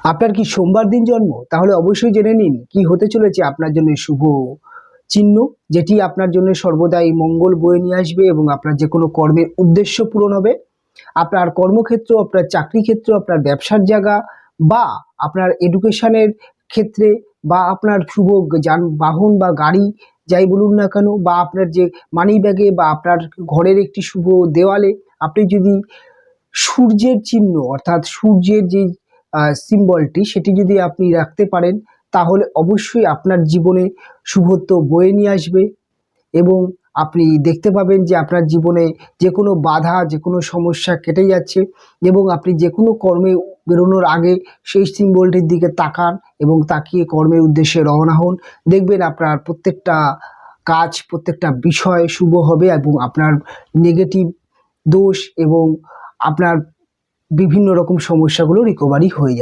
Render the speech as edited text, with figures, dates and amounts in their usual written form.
আপনার কি সোমবার দিন জন্ম? তাহলে অবশ্যই জেনে নিন কি হতে চলেছে আপনার জন্য শুভ চিহ্ন, যেটি আপনার জন্য সর্বদাই মঙ্গল বয়ে নিয়ে আসবে এবং আপনার যে কোনো কর্মের উদ্দেশ্য পূরণ হবে। আপনার কর্মক্ষেত্র, আপনার চাকরি ক্ষেত্র, আপনার ব্যবসার জায়গা বা আপনার এডুকেশনের ক্ষেত্রে বা আপনার শুভ যানবাহন বা গাড়ি যাই বলুন না কেন, বা আপনার যে মানি ব্যাগে বা আপনার ঘরের একটি শুভ দেওয়ালে আপনি যদি সূর্যের চিহ্ন অর্থাৎ সূর্যের যে সিম্বলটি সেটি যদি আপনি রাখতে পারেন, তাহলে অবশ্যই আপনার জীবনে শুভত্ব বয়ে নিয়ে আসবে এবং আপনি দেখতে পাবেন যে আপনার জীবনে যে কোনো বাধা, যে কোনো সমস্যা কেটে যাচ্ছে এবং আপনি যে কোনো কর্মে বেরোনোর আগে সেই সিম্বলটির দিকে তাকান এবং তাকিয়ে কর্মের উদ্দেশ্যে রওনা হন। দেখবেন আপনার প্রত্যেকটা কাজ, প্রত্যেকটা বিষয় শুভ হবে এবং আপনার নেগেটিভ দোষ এবং আপনার বিভিন্ন রকম সমস্যাগুলো রিকভারি হয়ে যাবে।